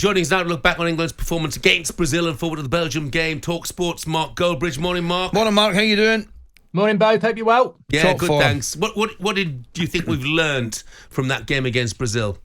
Joining us now to look back on England's performance against Brazil and forward to the Belgium game. talkSPORT's Mark Goldbridge. Morning, Mark. Morning, Mark. How you doing? Morning, both. Hope you're well. Yeah, Top good, form. thanks. What do you think we've learned from that game against Brazil?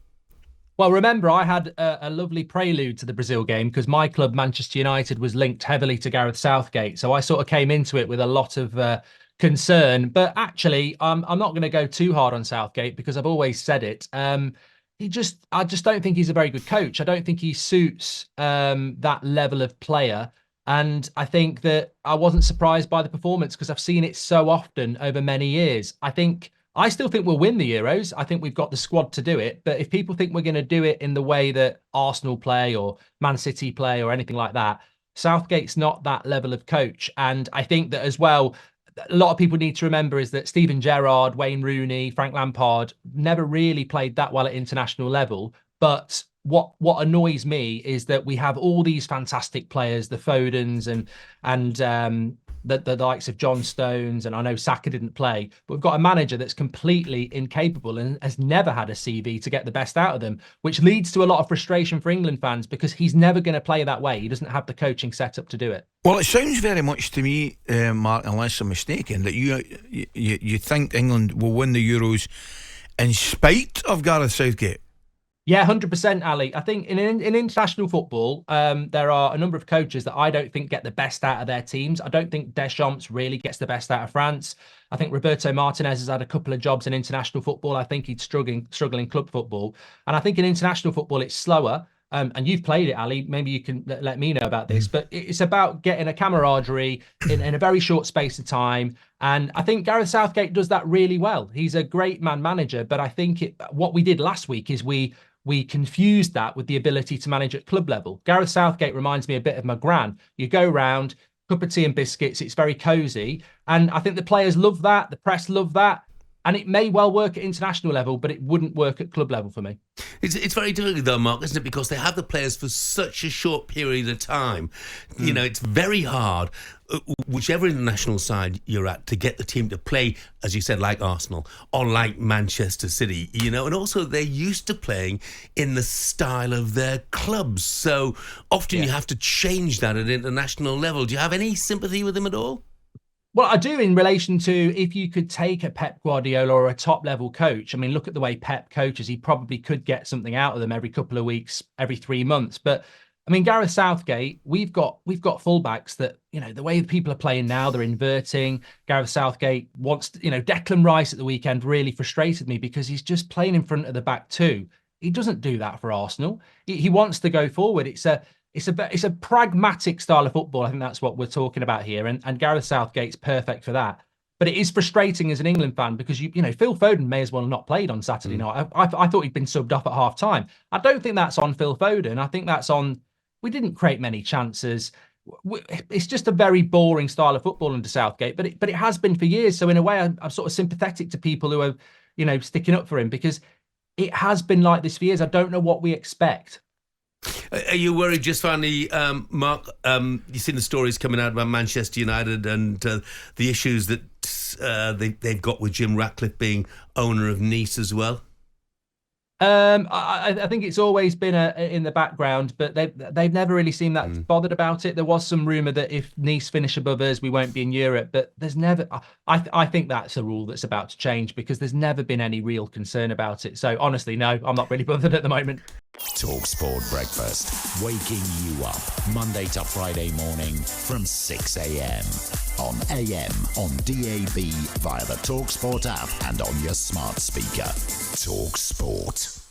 Well, remember, I had a lovely prelude to the Brazil game because my club, Manchester United, was linked heavily to Gareth Southgate. So I sort of came into it with a lot of concern. But actually, I'm not going to go too hard on Southgate because I've always said it. I just don't think he's a very good coach. I don't think he suits that level of player. And I think that I wasn't surprised by the performance because I've seen it so often over many years. I still think we'll win the Euros. I think we've got the squad to do it. But if people think we're going to do it in the way that Arsenal play or Man City play or anything like that, Southgate's not that level of coach. And I think that as well, a lot of people need to remember is that Steven Gerrard, Wayne Rooney, Frank Lampard never really played that well at international level. But what annoys me is that we have all these fantastic players, the Fodens and the likes of John Stones, and I know Saka didn't play, but we've got a manager that's completely incapable and has never had a CV to get the best out of them, which leads to a lot of frustration for England fans because he's never going to play that way. He doesn't have the coaching set up to do it. Well, it sounds very much to me, Mark, unless I'm mistaken, that you think England will win the Euros in spite of Gareth Southgate. Yeah, 100%, Ali. I think in international football, there are a number of coaches that I don't think get the best out of their teams. I don't think Deschamps really gets the best out of France. I think Roberto Martinez has had a couple of jobs in international football. I think he'd struggle in club football. And I think in international football, it's slower. And you've played it, Ali. Maybe you can let me know about this. But it's about getting a camaraderie in a very short space of time. And I think Gareth Southgate does that really well. He's a great man manager. But I think what we did last week is we confused that with the ability to manage at club level. Gareth Southgate reminds me a bit of my gran. You go round, cup of tea and biscuits. It's very cosy. And I think the players love that. The press love that. And it may well work at international level, but it wouldn't work at club level for me. It's very difficult though, Mark, isn't it? Because they have the players for such a short period of time. You know, it's very hard, whichever international side you're at, to get the team to play, as you said, like Arsenal or like Manchester City, you know, and also they're used to playing in the style of their clubs. So often you have to change that at international level. Do you have any sympathy with them at all? Well, I do in relation to if you could take a Pep Guardiola or a top-level coach. I mean, look at the way Pep coaches. He probably could get something out of them every couple of weeks, every 3 months. But, I mean, Gareth Southgate, we've got fullbacks that, you know, the way people are playing now, they're inverting. Gareth Southgate wants to, you know, Declan Rice at the weekend really frustrated me because he's just playing in front of the back two. He doesn't do that for Arsenal. He wants to go forward. It's a pragmatic style of football. I think that's what we're talking about here. And Gareth Southgate's perfect for that. But it is frustrating as an England fan because, you know, Phil Foden may as well have not played on Saturday night. I thought he'd been subbed off at half time. I don't think that's on Phil Foden. I think that's on, we didn't create many chances. It's just a very boring style of football under Southgate, but it has been for years. So in a way, I'm sort of sympathetic to people who are, you know, sticking up for him because it has been like this for years. I don't know what we expect. Are you worried, just finally, Mark, you've seen the stories coming out about Manchester United and the issues that they've got with Jim Ratcliffe being owner of Nice as well? I think it's always been in the background, but they've never really seemed that bothered about it. There was some rumour that if Nice finish above us, we won't be in Europe, but there's never. I think that's a rule that's about to change because there's never been any real concern about it. So honestly, no, I'm not really bothered at the moment. talkSPORT Breakfast, waking you up Monday to Friday morning from 6 a.m. on AM, on DAB, via the talkSPORT app and on your smart speaker. talkSPORT.